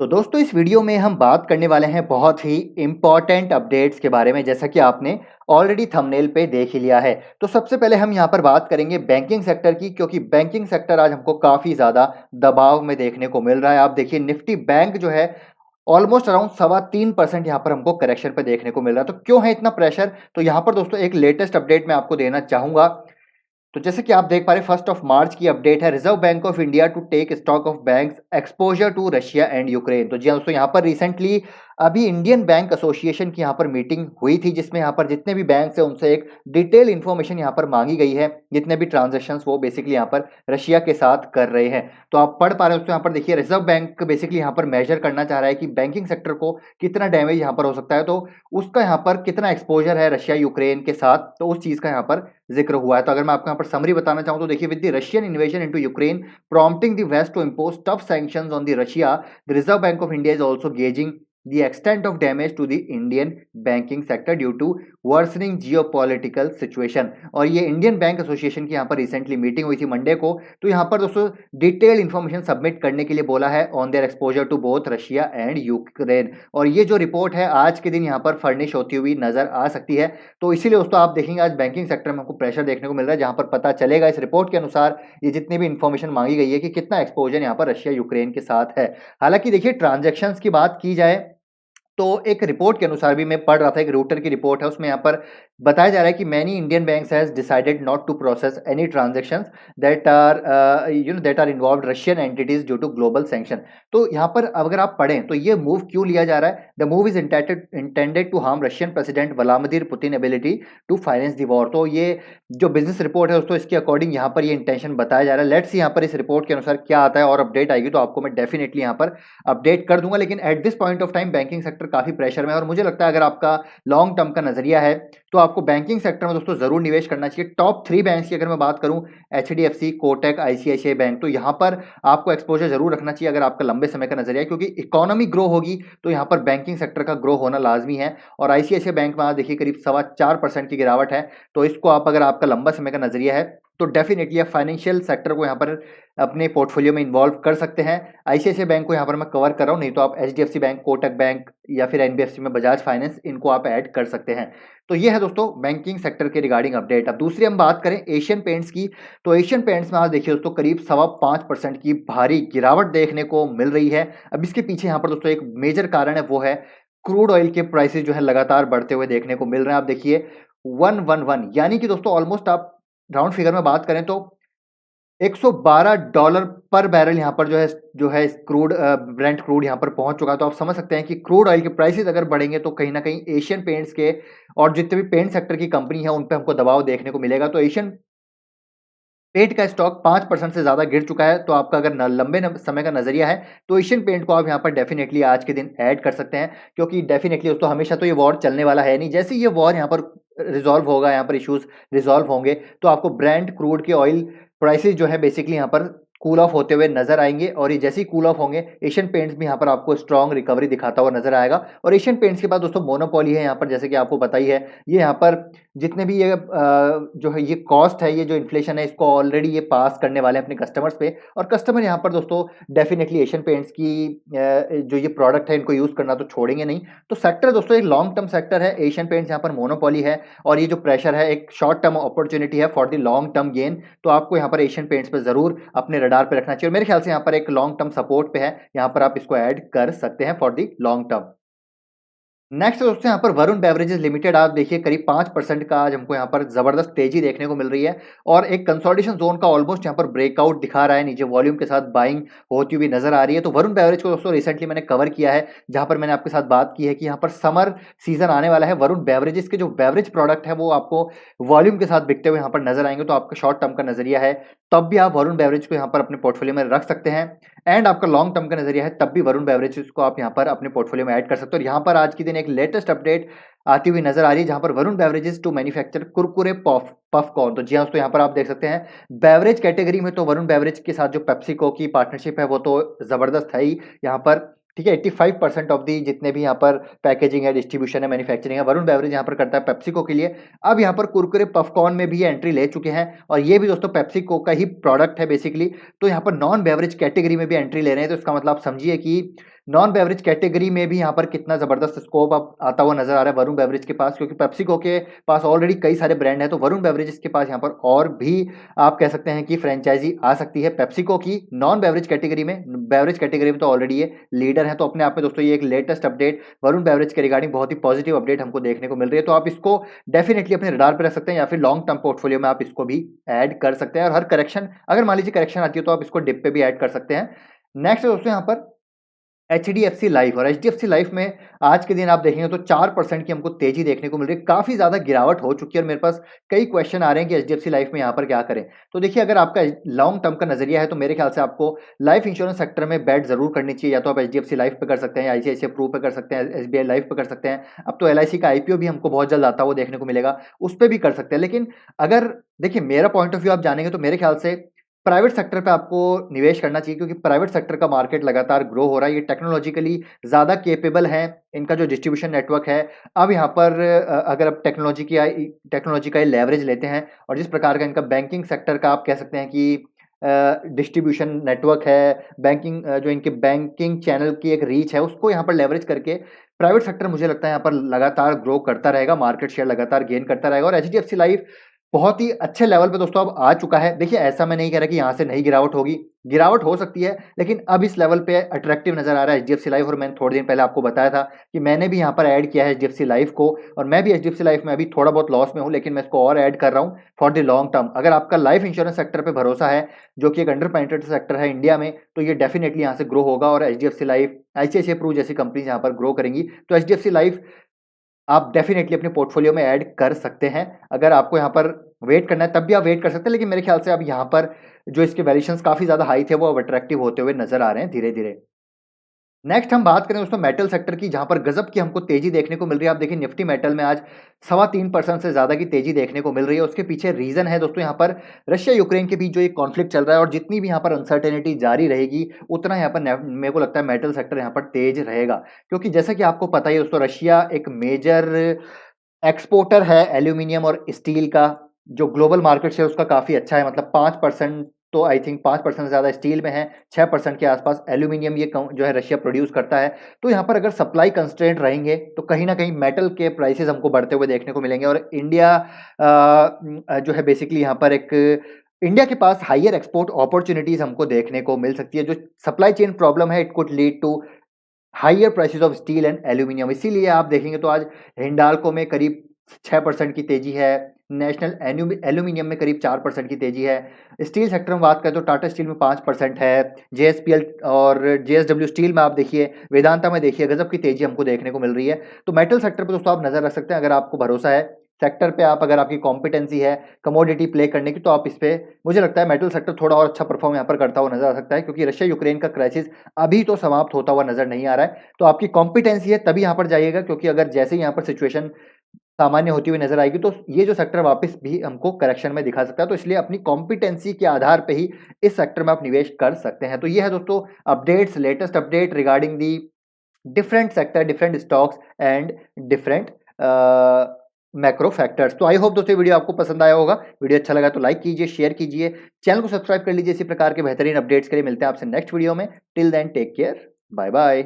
तो दोस्तों इस वीडियो में हम बात करने वाले हैं बहुत ही इम्पोर्टेंट अपडेट्स के बारे में, जैसा कि आपने ऑलरेडी थंबनेल पे देख ही लिया है। तो सबसे पहले हम यहाँ पर बात करेंगे बैंकिंग सेक्टर की, क्योंकि बैंकिंग सेक्टर आज हमको काफ़ी ज़्यादा दबाव में देखने को मिल रहा है। आप देखिए निफ्टी बैंक जो है ऑलमोस्ट अराउंड 3.25% यहाँ पर हमको करेक्शन पे देखने को मिल रहा है। तो क्यों है इतना प्रेशर? तो यहाँ पर दोस्तों एक लेटेस्ट अपडेट मैं आपको देना चाहूँगा। तो जैसे कि आप देख पा रहे हैं 1 मार्च की अपडेट है, Reserve Bank of India to take stock of banks exposure to Russia and Ukraine. तो जी हाँ दोस्तों, यहाँ पर रिसेंटली अभी इंडियन बैंक एसोसिएशन की यहाँ पर मीटिंग हुई थी, जिसमें यहाँ पर जितने भी बैंक है उनसे एक डिटेल इन्फॉर्मेशन यहाँ पर मांगी गई है, जितने भी ट्रांजेक्शन वो बेसिकली यहाँ पर रशिया के साथ कर रहे हैं। तो आप पढ़ पा रहे हो दोस्तों, यहाँ पर देखिए रिजर्व बैंक बेसिकली यहाँ पर मेजर करना चाह रहा है कि बैंकिंग सेक्टर को कितना डैमेज यहाँ पर हो सकता है, तो उसका यहाँ पर कितना एक्सपोजर है रशिया यूक्रेन के साथ, तो उस चीज का यहाँ पर जिक्र हुआ है। तो अगर मैं आपको यहाँ पर समरी बताना चाहूँ तो देखिए, with the Russian invasion into Ukraine prompting the West to impose tough sanctions on the Russia, the Reserve Bank of India is also gauging the extent of damage to the Indian banking sector due to worsening geopolitical situation। और ये Indian bank association की यहाँ पर recently meeting हुई थी Monday को। तो यहाँ पर दोस्तों डिटेल इन्फॉर्मेशन सबमिट करने के लिए बोला है on their exposure to both Russia and Ukraine. और ये जो रिपोर्ट है आज के दिन यहाँ पर फर्निश होती हुई नजर आ सकती है। तो इसीलिए दोस्तों आप देखेंगे आज बैंकिंग सेक्टर में हमको प्रेशर देखने को मिल रहा है, जहाँ पर पता चलेगा इस रिपोर्ट के अनुसार ये जितनी भी इन्फॉर्मेशन मांगी गई है कि कितना एक्सपोजर यहाँ पर रशिया यूक्रेन के साथ है। हालांकि देखिए ट्रांजेक्शन्स की बात की जाए तो एक रिपोर्ट के अनुसार भी मैं पढ़ रहा था, एक रूटर की रिपोर्ट है, उसमें यहाँ पर बताया जा रहा है कि many Indian banks has decided not to process any transactions that are involved Russian entities due to global sanction. तो यहाँ पर अगर आप पढ़ें तो ये मूव क्यों लिया जा रहा है? The move is intended to harm Russian president Vladimir Putin ability to finance the war. तो ये जो बिजनेस रिपोर्ट है दोस्तों, इसके अकॉर्डिंग यहाँ पर ये इंटेंशन बताया जा रहा है। लेट्स सी यहाँ पर इस रिपोर्ट के अनुसार क्या आता है, और अपडेट आएगी तो आपको मैं डेफिनेटली यहाँ पर अपडेट कर दूंगा। लेकिन at this point of time banking sector काफी प्रेशर में है, और मुझे लगता है अगर आपका लॉन्ग टर्म का नजरिया है तो आपको बैंकिंग सेक्टर में दोस्तों जरूर निवेश करना चाहिए। टॉप 3 बैंक्स की अगर मैं बात करूं, एचडीएफसी, कोटक, आईसीआईसीआई बैंक, तो यहां पर आपको एक्सपोजर जरूर रखना चाहिए अगर आपका लंबे समय का नजरिया है, क्योंकि इकोनॉमी ग्रो होगी तो यहां पर बैंकिंग सेक्टर का ग्रो होना लाजमी है। और आईसीआईसीआई बैंक में आज देखिए करीब 4.25% की गिरावट है। तो इसको आप अगर आपका लंबा समय का नजरिया है तो डेफिनेटली आप फाइनेंशियल सेक्टर को यहाँ पर अपने पोर्टफोलियो में इन्वॉल्व कर सकते हैं। आईसीआईसीआई बैंक को यहाँ पर मैं कवर कर रहा हूँ, नहीं तो आप एचडीएफसी बैंक, कोटक बैंक या फिर एनबीएफसी में बजाज फाइनेंस, इनको आप ऐड कर सकते हैं। तो ये है दोस्तों बैंकिंग सेक्टर के रिगार्डिंग अपडेट। अब दूसरी हम बात करें एशियन पेंट्स की, तो एशियन पेंट्स में आज देखिए दोस्तों करीब 5.25% की भारी गिरावट देखने को मिल रही है। अब इसके पीछे यहाँ पर दोस्तों एक मेजर कारण है, वो है क्रूड ऑयल के प्राइसेस जो है लगातार बढ़ते हुए देखने को मिल रहे हैं। आप देखिए 111, यानी कि दोस्तों ऑलमोस्ट आप राउंड फिगर में बात करें तो $112 पर बैरल यहाँ पर जो है क्रूड ब्रेंट क्रूड यहाँ पर पहुंच चुका है। तो आप समझ सकते हैं कि क्रूड ऑयल के प्राइसेस अगर बढ़ेंगे तो कहीं ना कहीं एशियन पेंट्स के और जितने भी पेंट सेक्टर की कंपनी है उन पे हमको दबाव देखने को मिलेगा। तो एशियन पेंट का स्टॉक 5% से ज़्यादा गिर चुका है। तो आपका अगर लंबे समय का नजरिया है तो एशियन पेंट को आप यहाँ पर डेफिनेटली आज के दिन ऐड कर सकते हैं, क्योंकि डेफिनेटली दोस्तों हमेशा तो ये वॉर चलने वाला है नहीं। जैसे ये वॉर यहाँ पर रिजॉल्व होगा, यहाँ पर इश्यूज रिजॉल्व होंगे, तो आपको ब्रेंट क्रूड के ऑयल प्राइसेस जो है बेसिकली यहाँ पर कूल ऑफ होते हुए नजर आएंगे। और ये जैसे ही कूल ऑफ होंगे एशियन पेंट्स भी यहाँ पर आपको स्ट्रॉन्ग रिकवरी दिखाता हुआ नजर आएगा। और एशियन पेंट्स के बाद दोस्तों मोनोपोली है यहाँ पर, जैसे कि आपको पता ही है, ये यहाँ पर जितने भी ये जो है ये कॉस्ट है, ये जो इन्फ्लेशन है, इसको ऑलरेडी ये पास करने वाले हैं अपने कस्टमर्स पे। और कस्टमर यहाँ पर दोस्तों डेफिनेटली एशियन पेंट्स की जो ये प्रोडक्ट है इनको यूज करना तो छोड़ेंगे नहीं। तो सेक्टर दोस्तों एक लॉन्ग टर्म सेक्टर है, एशियन पेंट्स यहाँ पर मोनोपोली है, और ये जो प्रेशर है एक शॉर्ट टर्म अपॉर्चुनिटी है for the long term gain. तो आपको यहाँ पर एशियन पेंट्स पे जरूर अपने रडार पे रखना चाहिए, और मेरे ख्याल से यहाँ पर एक लॉन्ग टर्म सपोर्ट पे है, यहाँ पर आप इसको ऐड कर सकते हैं for the long term. Next दोस्तों यहाँ पर वरुण बेवरेजेस लिमिटेड, आप देखिए करीब 5% का आज हमको यहाँ पर जबरदस्त तेजी देखने को मिल रही है, और एक कंसोलिडेशन जोन का ऑलमोस्ट यहाँ पर ब्रेकआउट दिखा रहा है, नीचे वॉल्यूम के साथ बाइंग होती हुई नजर आ रही है। तो वरुण बेवरेज को दोस्तों रिसेंटली मैंने कवर किया है, जहां पर मैंने आपके साथ बात की है कि यहाँ पर समर सीजन आने वाला है, वरुण बेवरेजेस के जो बेवरेज प्रोडक्ट है वो आपको वॉल्यूम के साथ बिकते हुए यहाँ पर नजर आएंगे। तो आपका शॉर्ट टर्म का नजरिया है तब भी आप वरुण बेवरेज को यहाँ पर अपने पोर्टफोलियो में रख सकते हैं, एंड आपका लॉन्ग टर्म का नजरिया है तब भी वरुण बेवरेजेस को आप यहाँ पर अपने पोर्टफोलियो में ऐड कर सकते हो। और यहाँ पर आज के दिन एक लेटेस्ट अपडेट आती हुई नजर आ रही है, जहां पर Varun Beverages to manufacture Kurkure popcorn. तो जी हाँ दोस्तों, यहाँ पर आप देख सकते हैं बेवरेज कैटेगरी में तो वरुण बेवरेज के साथ जो पेप्सिको की पार्टनरशिप है वो तो जबरदस्त है ही यहाँ पर, ठीक है। 85% ऑफ दी जितने भी यहाँ पर पैकेजिंग है, डिस्ट्रीब्यूशन है, मैन्युफैक्चरिंग है, वरुण बेवरेज यहाँ पर करता है पेप्सिको के लिए। अब यहाँ पर कुरकुरे पॉपकॉर्न में भी ये एंट्री ले चुके हैं, और ये भी दोस्तों पेप्सिको का ही प्रोडक्ट है बेसिकली। तो यहाँ पर नॉन बेवरेज कैटेगरी में भी एंट्री ले रहे हैं, तो इसका मतलब समझिए कि नॉन बेवरेज कैटेगरी में भी यहाँ पर कितना ज़बरदस्त स्कोप अब आता हुआ नज़र आ रहा है वरुण बेवरेज के पास, क्योंकि पेप्सिको के पास ऑलरेडी कई सारे ब्रांड हैं, तो वरुण बेवरेजेस के पास यहाँ पर और भी आप कह सकते हैं कि फ्रेंचाइजी आ सकती है पेप्सिको की नॉन बेवरेज कैटेगरी में। बेवरेज कैटेगरी में तो ऑलरेडी ये लीडर है, तो अपने आप में दोस्तों ये एक लेटेस्ट अपडेट वरुण बेवरेज के रिगार्डिंग बहुत ही पॉजिटिव अपडेट हमको देखने को मिल रही है। तो आप इसको डेफिनेटली अपने रडार पर रख सकते हैं या फिर लॉन्ग टर्म पोर्टफोलियो में आप इसको भी ऐड कर सकते हैं, और हर करेक्शन, अगर मान लीजिए करेक्शन आती है तो आप इसको डिप पे भी ऐड कर सकते हैं। नेक्स्ट दोस्तों यहाँ पर एचडीएफसी लाइफ, और एचडीएफसी लाइफ में आज के दिन आप देखेंगे तो 4% की हमको तेजी देखने को मिल रही है, काफी ज्यादा गिरावट हो चुकी है, और मेरे पास कई क्वेश्चन आ रहे हैं कि एचडीएफसी लाइफ में यहाँ पर क्या करें। तो देखिए, अगर आपका लॉन्ग टर्म का नजरिया है तो मेरे ख्याल से आपको लाइफ इंश्योरेंस सेक्टर में बैट जरूर करनी चाहिए, या तो आप एचडीएफसी लाइफ पे कर सकते हैं, आईसीआईसीआई प्रू पे कर सकते हैं, एसबीआई लाइफ पे कर सकते हैं। अब तो एलआईसी का आईपीओ भी हमको बहुत जल्द आता हुआ देखने को मिलेगा, उस पर भी कर सकते हैं। लेकिन अगर देखिए मेरा पॉइंट ऑफ व्यू आप जानेंगे तो मेरे ख्याल से प्राइवेट सेक्टर पे आपको निवेश करना चाहिए, क्योंकि प्राइवेट सेक्टर का मार्केट लगातार ग्रो हो रहा है, ये टेक्नोलॉजिकली ज़्यादा केपेबल है, इनका जो डिस्ट्रीब्यूशन नेटवर्क है। अब यहाँ पर अगर आप टेक्नोलॉजी का लेवरेज लेते हैं, और जिस प्रकार का इनका बैंकिंग सेक्टर का आप कह सकते हैं कि डिस्ट्रीब्यूशन नेटवर्क है, बैंकिंग जो इनके बैंकिंग चैनल की एक रीच है, उसको यहाँ पर लेवरेज करके प्राइवेट सेक्टर मुझे लगता है यहाँ पर लगातार ग्रो करता रहेगा, मार्केट शेयर लगातार गेन करता रहेगा। और एचडीएफसी लाइफ बहुत ही अच्छे लेवल पे दोस्तों अब आ चुका है। देखिए, ऐसा मैं नहीं कह रहा कि यहाँ से नहीं गिरावट होगी, गिरावट हो सकती है, लेकिन अब इस लेवल पे अट्रैक्टिव नजर आ रहा है एचडीएफसी लाइफ। और मैंने थोड़े दिन पहले आपको बताया था कि मैंने भी यहाँ पर ऐड किया है एचडीएफसी लाइफ को, और मैं भी एचडीएफसी लाइफ में अभी थोड़ा बहुत लॉस में हूँ, लेकिन मैं इसको और ऐड कर रहा हूँ फॉर द लॉन्ग टर्म। अगर आपका लाइफ इंश्योरेंस सेक्टर पे भरोसा है, जो कि एक अंडर पेनिट्रेटेड सेक्टर है इंडिया में, तो ये डेफिनेटली यहाँ से ग्रो होगा, और एचडीएफसी लाइफ, आईसीआईसीआई प्रू जैसी कंपनीज यहाँ पर ग्रो करेंगी। तो एचडीएफसी लाइफ आप डेफिनेटली अपने पोर्टफोलियो में ऐड कर सकते हैं। अगर आपको यहाँ पर वेट करना है तब भी आप वेट कर सकते हैं, लेकिन मेरे ख्याल से अब यहाँ पर जो इसके वैल्यूएशंस काफ़ी ज़्यादा हाई थे, वो अब अट्रैक्टिव होते हुए नज़र आ रहे हैं धीरे-धीरे। नेक्स्ट हम बात करें दोस्तों मेटल सेक्टर की, जहां पर गजब की हमको तेजी देखने को मिल रही है। आप देखिए निफ्टी मेटल में आज 3.25% से ज्यादा की तेजी देखने को मिल रही है। उसके पीछे रीजन है दोस्तों यहाँ पर रशिया यूक्रेन के बीच जो एक कॉन्फ्लिक्ट चल रहा है, और जितनी भी यहाँ पर अनसर्टेनिटी जारी रहेगी, उतना यहाँ पर मेरे को लगता है मेटल सेक्टर यहाँ पर तेज रहेगा। क्योंकि जैसा कि आपको पता ही है दोस्तों, रशिया एक मेजर एक्सपोर्टर है एल्यूमिनियम और स्टील का, जो ग्लोबल मार्केट शेयर उसका काफ़ी अच्छा है, मतलब 5%, तो आई थिंक 5% से ज़्यादा स्टील में है, 6% के आसपास एल्यूमिनियम ये जो है रशिया प्रोड्यूस करता है। तो यहाँ पर अगर सप्लाई कंस्ट्रेंट रहेंगे तो कहीं ना कहीं मेटल के प्राइसेस हमको बढ़ते हुए देखने को मिलेंगे, और इंडिया जो है बेसिकली यहाँ पर एक इंडिया के पास हाइयर एक्सपोर्ट अपॉर्चुनिटीज हमको देखने को मिल सकती है। जो सप्लाई चेन प्रॉब्लम है, it could lead to higher prices of steel and aluminium. इसीलिए आप देखेंगे तो आज हिंडाल्को में करीब 6% की तेजी है, नेशनल एल्यूमिनियम में करीब 4% की तेजी है। स्टील सेक्टर में बात करें तो टाटा स्टील में 5% है, जेएसपीएल और जेएसडब्ल्यू स्टील में आप देखिए, वेदांता में देखिए, गजब की तेजी हमको देखने को मिल रही है। तो मेटल सेक्टर पर दोस्तों आप नजर रख सकते हैं, अगर आपको भरोसा है सेक्टर पे, आप अगर आपकी कॉम्पिटेंसी है कमोडिटी प्ले करने की, तो आप इस पे, मुझे लगता है मेटल सेक्टर थोड़ा और अच्छा परफॉर्म यहाँ पर करता हुआ नजर आ सकता है, क्योंकि रशिया यूक्रेन का क्राइसिस अभी तो समाप्त होता हुआ नजर नहीं आ रहा है। तो आपकी कॉम्पिटेंसी है तभी यहाँ पर जाइएगा, क्योंकि अगर जैसे ही यहाँ पर सिचुएशन सामान्य होती हुई नजर आएगी तो ये जो सेक्टर वापस भी हमको करेक्शन में दिखा सकता है। तो इसलिए अपनी कॉम्पिटेंसी के आधार पे ही इस सेक्टर में आप निवेश कर सकते हैं। तो ये है दोस्तों updates, latest update regarding the different sector, different stocks and different macro factors. तो आई होप दोस्तों वीडियो आपको पसंद आया होगा। वीडियो अच्छा लगा तो लाइक कीजिए, शेयर कीजिए, चैनल को सब्सक्राइब कर लीजिए। इसी प्रकार के बेहतरीन अपडेट्स के लिए मिलते हैं आपसे नेक्स्ट वीडियो में। Till then take care, bye bye.